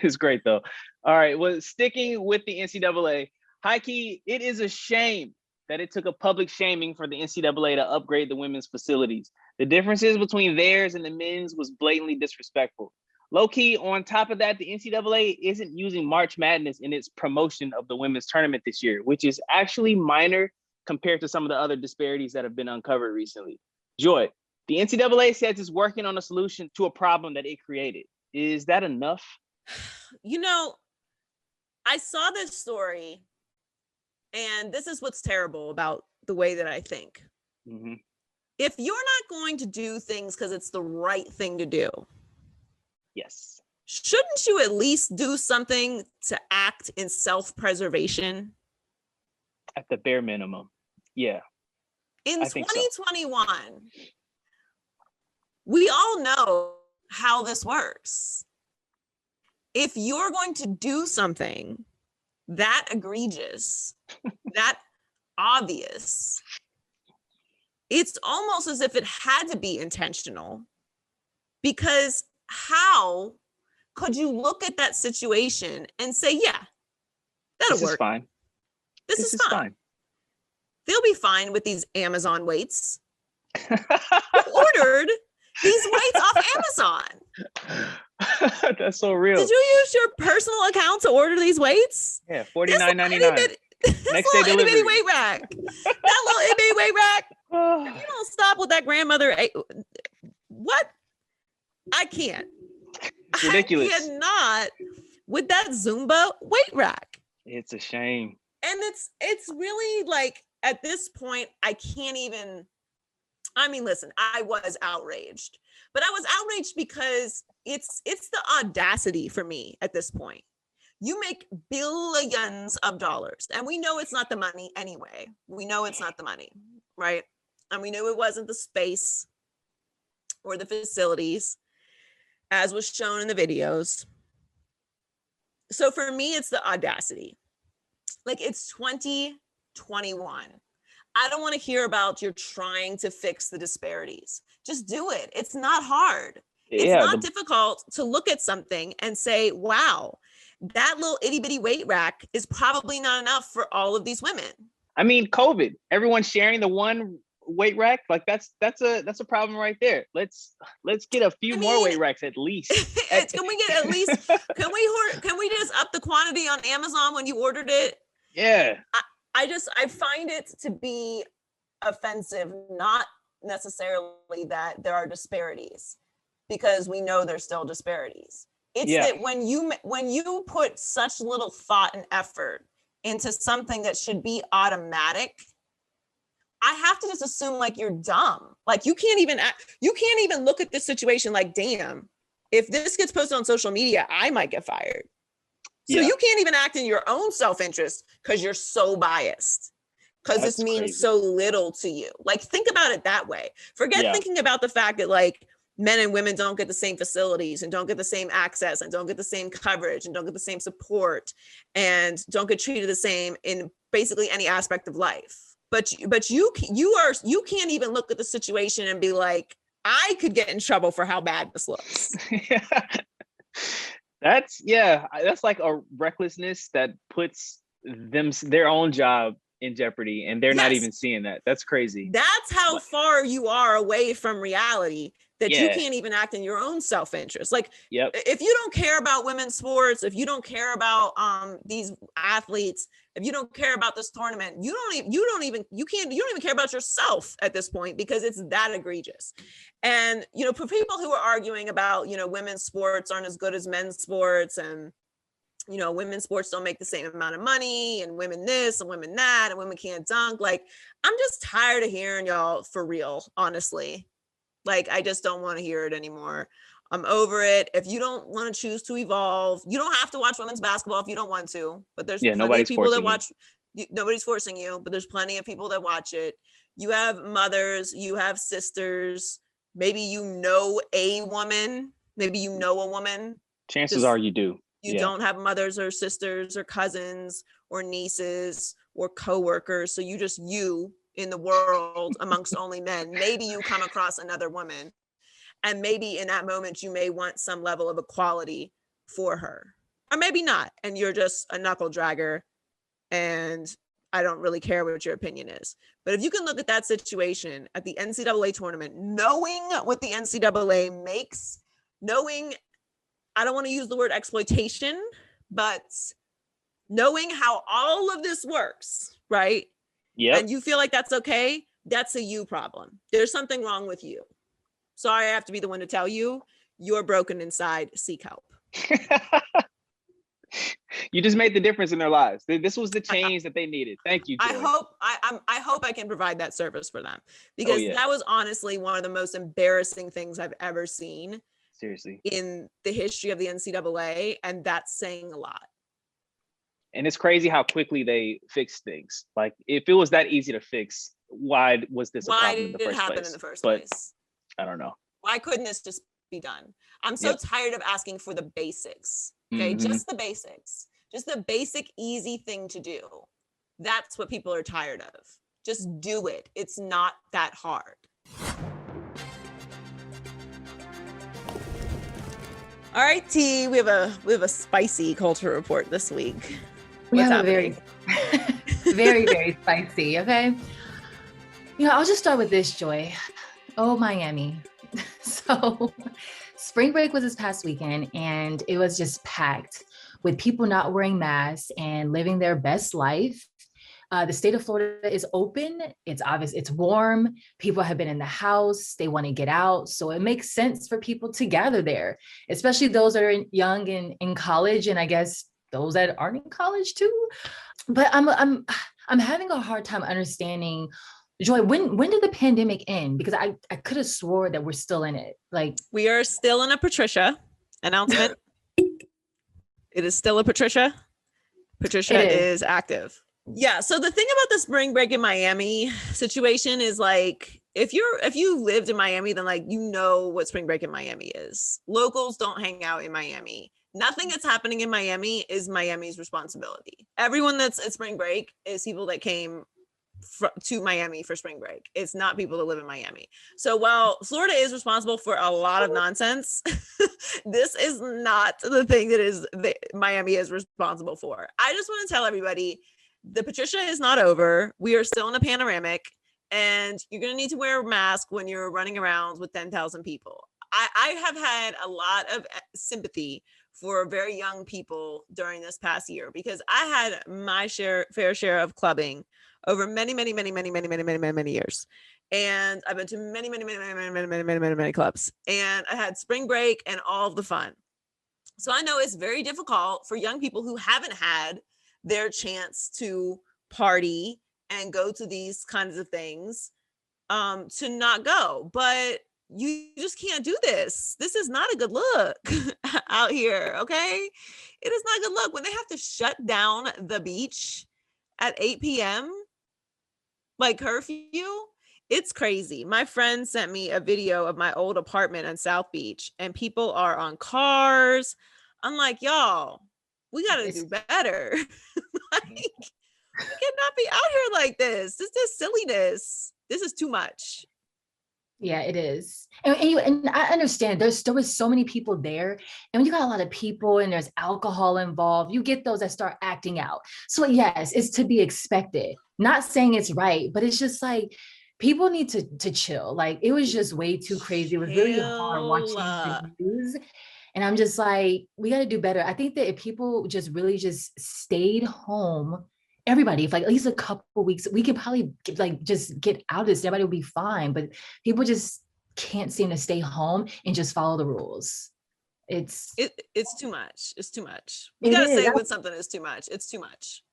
E: It's great though. All right, well, sticking with the NCAA, high key, it is a shame that it took a public shaming for the NCAA to upgrade the women's facilities. The differences between theirs and the men's was blatantly disrespectful. Low key, on top of that, the NCAA isn't using March Madness in its promotion of the women's tournament this year, which is actually minor compared to some of the other disparities that have been uncovered recently. Joy, the NCAA says it's working on a solution to a problem that it created. Is that enough?
A: I saw this story, and this is what's terrible about the way that I think.
E: Mm-hmm.
A: If you're not going to do things because it's the right thing to do,
E: yes,
A: shouldn't you at least do something to act in self-preservation?
E: At the bare minimum. Yeah.
A: In 2021, we all know how this works. If you're going to do something that egregious, that obvious, it's almost as if it had to be intentional, because how could you look at that situation and say, yeah, that'll work.
E: Fine.
A: This is fine. They'll be fine with these Amazon weights. You ordered these weights off Amazon.
E: That's so real.
A: Did you use your personal account to order these weights?
E: Yeah, $49.99. Next day
A: delivery.
E: delivery.
A: Weight rack. That little itty bitty weight rack. If you don't stop with that grandmother, what? I can't.
E: It's ridiculous.
A: I cannot with that Zumba weight rack.
E: It's a shame.
A: And it's really like, at this point, I can't even. I mean, listen, I was outraged, but I was outraged because it's the audacity for me at this point. You make billions of dollars, and we know it's not the money anyway. We know it's not the money, right? And we knew it wasn't the space or the facilities, as was shown in the videos. So for me, it's the audacity. Like, it's 2021. I don't want to hear about you're trying to fix the disparities. Just do it. It's not hard. It's not difficult to look at something and say, wow, that little itty bitty weight rack is probably not enough for all of these women. I
E: mean, COVID, everyone's sharing the one weight rack. Like that's a problem right there. Let's get a few more weight racks at least.
A: Can we get at least, can we just up the quantity on Amazon when you ordered it?
E: Yeah.
A: I find it to be offensive, not necessarily that there are disparities, because we know there's still disparities. It's that when you put such little thought and effort into something that should be automatic, I have to just assume like you're dumb. Like you can't even look at this situation like, damn, if this gets posted on social media, I might get fired. So you can't even act in your own self-interest because you're so biased, because this means so little to you. Like, think about it that way. Forget thinking about the fact that like men and women don't get the same facilities and don't get the same access and don't get the same coverage and don't get the same support and don't get treated the same in basically any aspect of life. But you can't even look at the situation and be like, I could get in trouble for how bad this looks.
E: That's like a recklessness that puts their own job in jeopardy, and they're not even seeing that. That's crazy.
A: That's how far you are away from reality, that you
E: Yeah.
A: can't even act in your own self-interest. Like,
E: Yep.
A: if you don't care about women's sports, if you don't care about these athletes, if you don't care about this tournament, you don't even care about yourself at this point, because it's that egregious. And for people who are arguing about women's sports aren't as good as men's sports, and women's sports don't make the same amount of money, and women this and women that, and women can't dunk. Like, I'm just tired of hearing y'all, for real, honestly. Like, I just don't want to hear it anymore. I'm over it. If you don't want to choose to evolve, you don't have to watch women's basketball if you don't want to, but there's plenty of people that watch. Nobody's forcing you, but there's plenty of people that watch it. You have mothers, you have sisters, maybe a woman, maybe a woman.
E: Chances are you do.
A: You don't have mothers or sisters or cousins or nieces or coworkers. So you in the world amongst only men. Maybe you come across another woman, and maybe in that moment you may want some level of equality for her, or maybe not. And you're just a knuckle dragger, and I don't really care what your opinion is. But if you can look at that situation at the NCAA tournament, knowing what the NCAA makes, knowing, I don't want to use the word exploitation, but knowing how all of this works, right?
E: Yeah.
A: And you feel like that's okay, that's a you problem. There's something wrong with you. Sorry, I have to be the one to tell you, you're broken inside, seek help.
E: You just made the difference in their lives. This was the change that they needed. Thank you, Joy.
A: I hope I can provide that service for them, because that was honestly one of the most embarrassing things I've ever seen.
E: Seriously.
A: In the history of the NCAA, and that's saying a lot.
E: And it's crazy how quickly they fix things. Like, if it was that easy to fix, why was this a problem in the first place? Why did it happen in the first place? I don't know.
A: Why couldn't this just be done? I'm so tired of asking for the basics. Okay, just the basics. Just the basic, easy thing to do. That's what people are tired of. Just do it. It's not that hard. All right, T, we have a spicy culture report this week.
F: What's happening? Very, very spicy. Okay. I'll just start with this, Joy. Oh, Miami. So spring break was this past weekend, and it was just packed with people not wearing masks and living their best life. The state of Florida is open. It's obvious. It's warm. People have been in the house. They want to get out. So it makes sense for people to gather there, especially those that are young and in college. And I guess those that aren't in college too. But I'm having a hard time understanding, Joy, when did the pandemic end? Because I could have swore that we're still in it. Like,
A: we are still in a Patricia announcement. It is still a Patricia. Patricia is active. Yeah. So the thing about the spring break in Miami situation is, like, if you lived in Miami, then like, what spring break in Miami is. Locals don't hang out in Miami. Nothing that's happening in Miami is Miami's responsibility. Everyone that's at spring break is people that came to Miami for spring break. It's not people that live in Miami. So while Florida is responsible for a lot of nonsense, this is not the thing that Miami is responsible for. I just want to tell everybody, the Patricia is not over. We are still in a panoramic, and you're going to need to wear a mask when you're running around with 10,000 people. I have had a lot of sympathy for very young people during this past year, because I had my fair share of clubbing over many years. And I've been to many clubs, and I had spring break and all of the fun. So I know it's very difficult for young people who haven't had their chance to party and go to these kinds of things to not go. But you just can't do this. This is not a good look out here, okay? It is not a good look when they have to shut down the beach at 8 p.m. like curfew. It's crazy. My friend sent me a video of my old apartment on South Beach, and people are on cars. I'm like, y'all, we got to do better. Like, we cannot be out here like this. This is silliness. This is too much.
F: Yeah, it is. And I understand there was so many people there. And when you got a lot of people and there's alcohol involved, you get those that start acting out. So yes, it's to be expected. Not saying it's right, but it's just like people need to chill. Like it was just way too crazy. It was really hard watching the news. And I'm just like, we got to do better. I think that if people just really just stayed home, everybody, if like at least a couple weeks, we could probably just get out of this. Everybody will be fine. But people just can't seem to stay home and just follow the rules. It's
A: too much. It's too much. We gotta say when something is too much. It's too much.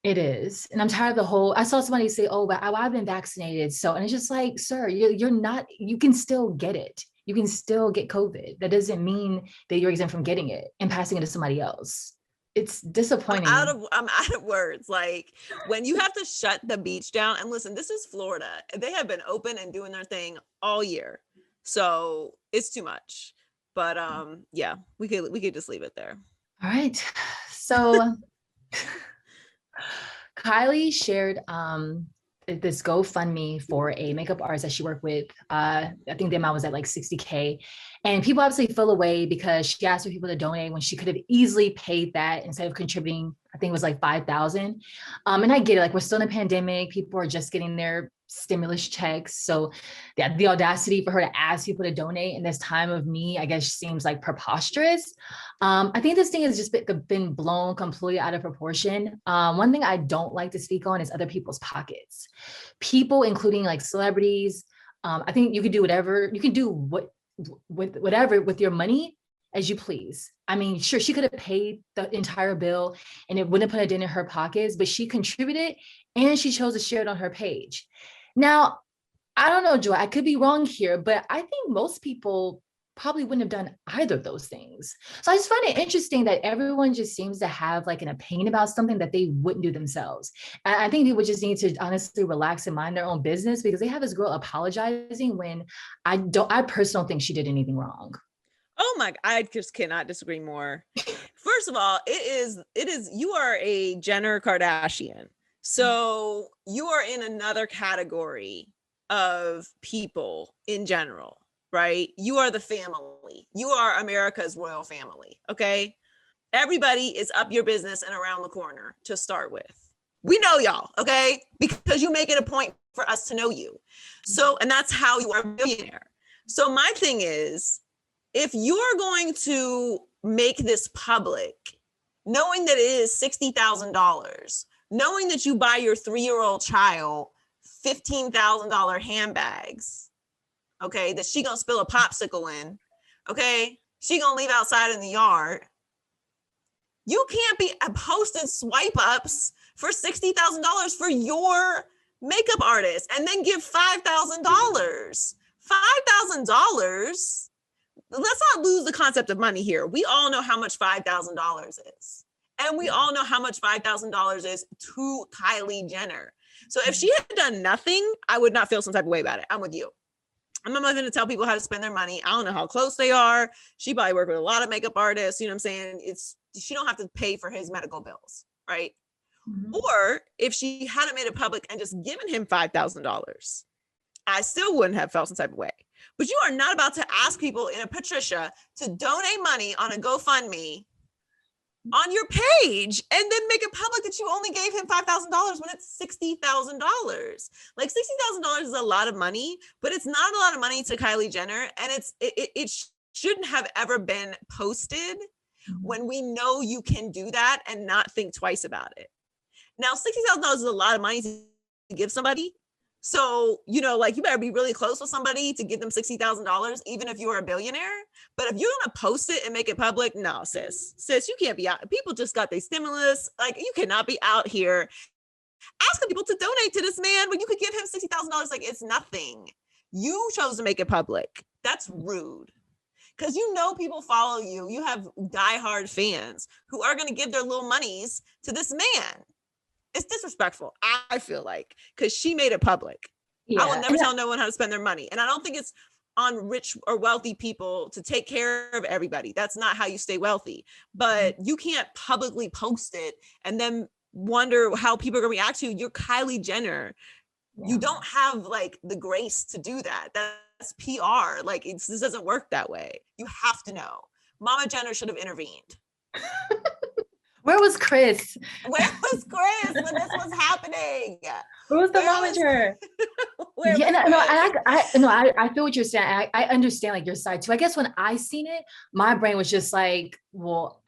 F: It is. And I'm tired of the whole, I saw somebody say, oh, but I've been vaccinated. So, and it's just like, sir, you're not, you can still get it. You can still get COVID. That doesn't mean that you're exempt from getting it and passing it to somebody else. It's disappointing.
A: I'm out of words. Like when you have to shut the beach down, and listen, this is Florida. They have been open and doing their thing all year. So it's too much. But yeah, we could just leave it there.
F: All right. So Kylie shared this GoFundMe for a makeup artist that she worked with. I think the amount was at like 60K. And people obviously fell away because she asked for people to donate when she could have easily paid that instead of contributing. I think it was like 5,000. And I get it, like we're still in a pandemic. People are just getting their stimulus checks. So the audacity for her to ask people to donate in this time of need, I guess, seems like preposterous. I think this thing has just been blown completely out of proportion. One thing I don't like to speak on is other people's pockets. People, including like celebrities, I think you can do whatever, you can do whatever with your money as you please. I mean, sure, she could have paid the entire bill and it wouldn't put a dent in her pockets, but she contributed and she chose to share it on her page. Now, I don't know, Joy, I could be wrong here, but I think most people probably wouldn't have done either of those things. So I just find it interesting that everyone just seems to have like an opinion about something that they wouldn't do themselves. And I think people just need to honestly relax and mind their own business because they have this girl apologizing when I personally don't think she did anything wrong.
A: Oh my, I just cannot disagree more. First of all, it is, you are a Jenner Kardashian. So you are in another category of people in general, right? You are the family. You are America's royal family, okay? Everybody is up your business and around the corner to start with. We know y'all, okay? Because you make it a point for us to know you. So, and that's how you are a billionaire. So my thing is, if you're going to make this public, knowing that it is $60,000, knowing that you buy your 3-year-old child $15,000 handbags, okay, that she gonna spill a popsicle in, okay, she gonna leave outside in the yard. You can't be posting swipe ups for $60,000 for your makeup artist and then give $5,000. $5,000. Let's not lose the concept of money here. We all know how much $5,000 is. And we all know how much $5,000 is to Kylie Jenner. So if she had done nothing, I would not feel some type of way about it. I'm with you. I'm not going to tell people how to spend their money. I don't know how close they are. She probably worked with a lot of makeup artists. You know what I'm saying? She don't have to pay for his medical bills, right? Mm-hmm. Or if she hadn't made it public and just given him $5,000, I still wouldn't have felt some type of way. But you are not about to ask people in a Patricia to donate money on a GoFundMe on your page and then make it public that you only gave him $5,000 when it's $60,000. Like $60,000 is a lot of money, but it's not a lot of money to Kylie Jenner. And it shouldn't have ever been posted when we know you can do that and not think twice about it. Now, $60,000 is a lot of money to give somebody. So, you know, like you better be really close with somebody to give them $60,000, even if you're a billionaire. But if you're going to post it and make it public, no, sis, you can't be out. People just got their stimulus. Like you cannot be out here asking people to donate to this man when you could give him $60,000. Like it's nothing. You chose to make it public. That's rude. Because you know people follow you. You have diehard fans who are going to give their little monies to this man. It's disrespectful, I feel like, because she made it public. Yeah. I will never tell no one how to spend their money. And I don't think it's on rich or wealthy people to take care of everybody. That's not how you stay wealthy. But you can't publicly post it and then wonder how people are going to react to you. You're Kylie Jenner. Yeah. You don't have like the grace to do that. that's PR. Like this doesn't work that way. You have to know. Mama Jenner should have intervened.
F: Where was Chris?
A: Where was Chris when this was happening?
F: Who was the momager? Yeah, I feel what you're saying. I understand like your side too. I guess when I seen it, my brain was just like, well,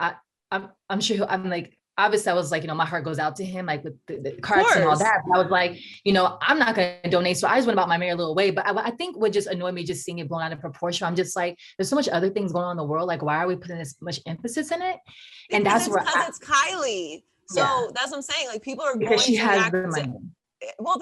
F: I'm sure I'm like, obviously I was like, my heart goes out to him, like with the cards and all that. But I was like, I'm not going to donate. So I just went about my merry little way. But I think what just annoyed me, just seeing it blown out of proportion. I'm just like, there's so much other things going on in the world. Like, why are we putting this much emphasis in it? And
A: because it's Kylie. So that's what I'm saying. Like people are because she has the money. Well,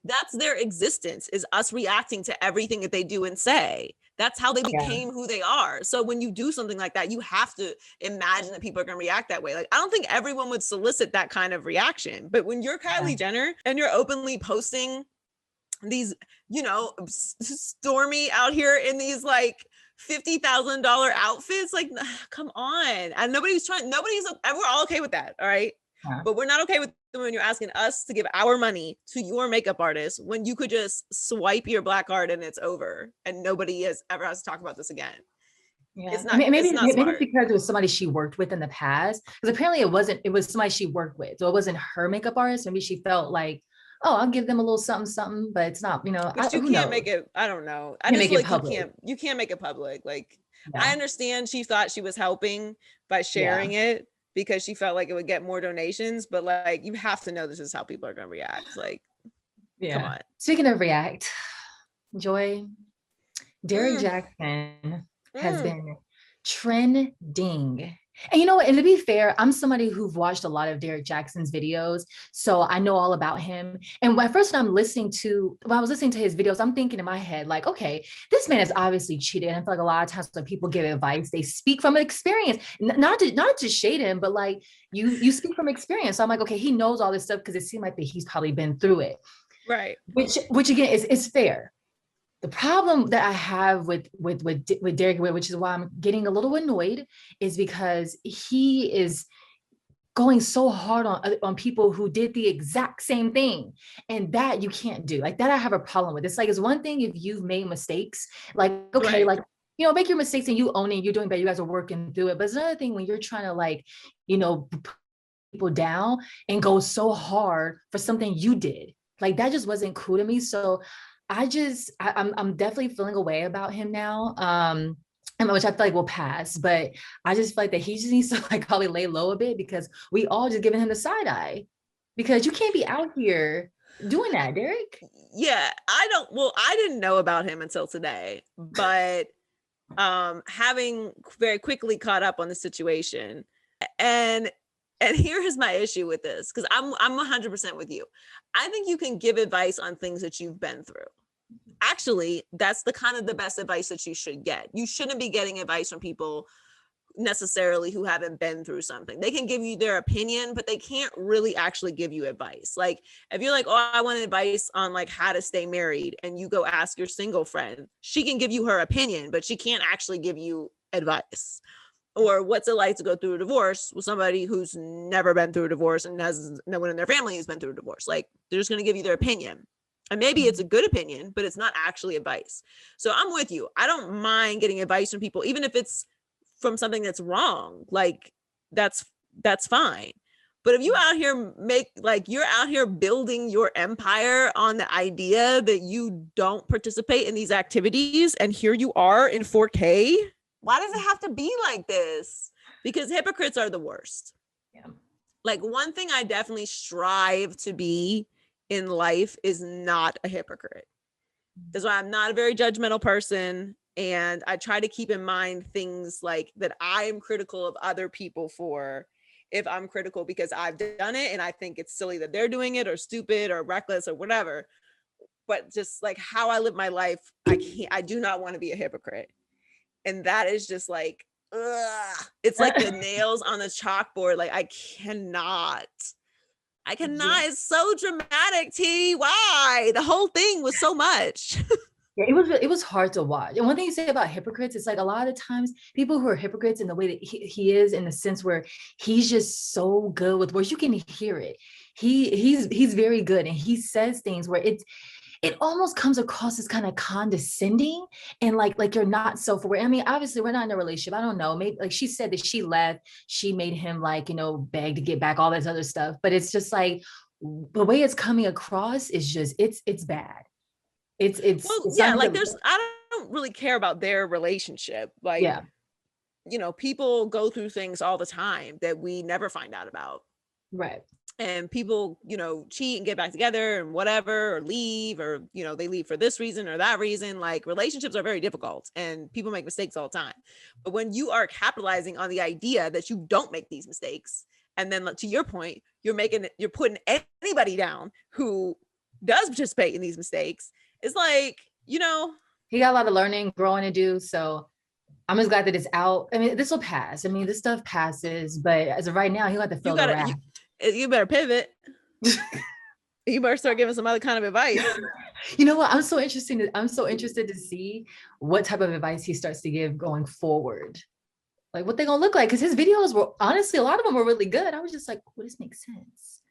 A: that's their existence, is us reacting to everything that they do and say. That's how they became who they are. So when you do something like that, you have to imagine that people are going to react that way. Like, I don't think everyone would solicit that kind of reaction, but when you're Kylie Jenner and you're openly posting these, Stormy out here in these like $50,000 outfits, like, come on. And we're all okay with that. All right. Yeah. But we're not okay with when you're asking us to give our money to your makeup artist when you could just swipe your black card and it's over and nobody ever has to talk about this again. Yeah. It's not, maybe it's
F: because it was somebody she worked with in the past, because apparently it was somebody she worked with. So it wasn't her makeup artist. Maybe she felt like, oh, I'll give them a little something, but it's not,
A: but you can't make it. I don't know. I just like you can't make it public. Like I understand she thought she was helping by sharing it, because she felt like it would get more donations, but like, you have to know this is how people are going to react. Like, come on.
F: Speaking of react, Joy, Derrick Jackson has been trending. And and to be fair, I'm somebody who've watched a lot of Derrick Jackson's videos, so I know all about him. And when I was listening to his videos, I'm thinking in my head, like, okay, this man is obviously cheated. And I feel like a lot of times when people give advice, they speak from experience, not to shade him, but like you speak from experience. So I'm like, okay, he knows all this stuff because it seemed like that he's probably been through it.
A: Right.
F: Which again is fair. The problem that I have with Derrick, which is why I'm getting a little annoyed, is because he is going so hard on people who did the exact same thing, and that you can't do. Like that, I have a problem with. It's like, it's one thing if you've made mistakes, like, okay, like, make your mistakes and you own it, you're doing better, you guys are working through it. But it's another thing when you're trying to like, put people down and go so hard for something you did. Like that just wasn't cool to me. So I'm definitely feeling a way about him now, which I feel like will pass, but I just feel like that he just needs to like probably lay low a bit, because we all just giving him the side eye, because you can't be out here doing that, Derrick.
A: Yeah, I didn't know about him until today, but having very quickly caught up on the situation, and here is my issue with this, because I'm 100% with you. I think you can give advice on things that you've been through. Actually, that's the best advice that you should get. You shouldn't be getting advice from people necessarily who haven't been through something. They can give you their opinion, but they can't really actually give you advice. Like if you're like, oh, I want advice on like how to stay married, and you go ask your single friend, she can give you her opinion, but she can't actually give you advice. Or what's it like to go through a divorce with somebody who's never been through a divorce and has no one in their family who's been through a divorce. Like they're just going to give you their opinion, and maybe it's a good opinion, but it's not actually advice. So I'm with you. I don't mind getting advice from people, even if it's from something that's wrong. Like that's fine. But if you out here you're out here building your empire on the idea that you don't participate in these activities, and here you are in 4K. Why does it have to be like this? Because hypocrites are the worst. Yeah. Like one thing I definitely strive to be in life is not a hypocrite. That's why I'm not a very judgmental person. And I try to keep in mind things like that I am critical of other people for, if I'm critical because I've done it and I think it's silly that they're doing it, or stupid or reckless or whatever. But just like how I live my life, I do not want to be a hypocrite. And that is just like, ugh. It's like the nails on the chalkboard. Like I cannot. Yeah. It's so dramatic, T. Why? The whole thing was so much.
F: Yeah, it was hard to watch. And one thing you say about hypocrites, it's like a lot of times people who are hypocrites in the way that he is, in the sense where he's just so good with words, you can hear it. He's very good, and he says things where it almost comes across as kind of condescending and like you're not self-aware. I mean, obviously we're not in a relationship. I don't know. Maybe like she said that she left, she made him like, you know, beg to get back, all this other stuff. But it's just like the way it's coming across is just it's bad. It's
A: yeah, like I don't really care about their relationship. Like,
F: yeah,
A: you know, people go through things all the time that we never find out about.
F: right.
A: And people, you know, cheat and get back together and whatever, or leave, or, you know, they leave for this reason or that reason. Like, relationships are very difficult and people make mistakes all the time. But when you are capitalizing on the idea that you don't make these mistakes, and then to your point, you're putting anybody down who does participate in these mistakes, it's like, you know,
F: he got a lot of learning, growing to do. So I'm just glad that it's out. I mean, this will pass. I mean, this stuff passes, but as of right now, he'll have to feel the wrath.
A: You better pivot. You better start giving some other kind of advice.
F: You know what? I'm so interested to see what type of advice he starts to give going forward. Like what they're gonna look like. Because his videos were honestly, a lot of them were really good. I was just like, well, this makes sense.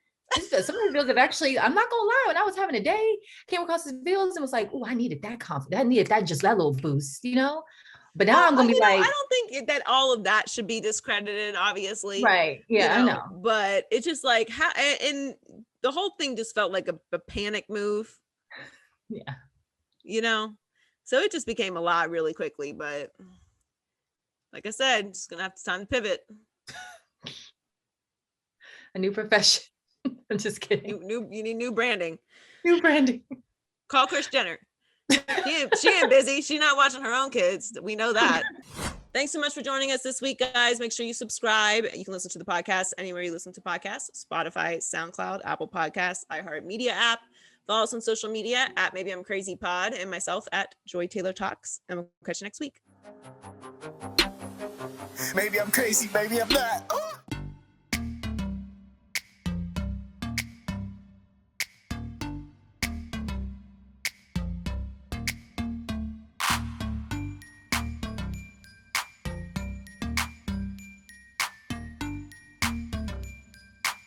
F: Some of the videos have actually, I'm not gonna lie, when I was having a day, came across his videos and was like, oh, I needed that confidence. I needed that little boost, you know? But now I'm gonna be like,
A: I don't think that all of that should be discredited, obviously.
F: Right. Yeah,
A: you know?
F: I know.
A: But it's just like how, and the whole thing just felt like a panic move.
F: Yeah.
A: You know? So it just became a lot really quickly. But like I said, just gonna have time to pivot.
F: A new profession. I'm just kidding.
A: You need new branding.
F: New branding.
A: Call Kris Jenner. She ain't busy. She's not watching her own kids. We know that. Thanks so much for joining us this week, guys. Make sure you subscribe. You can listen to the podcast anywhere you listen to podcasts: Spotify, SoundCloud, Apple Podcasts, iHeartMedia app. Follow us on social media at Maybe I'm Crazy Pod, and myself at Joy Taylor Talks. And we'll catch you next week.
B: Maybe I'm crazy, maybe I'm not.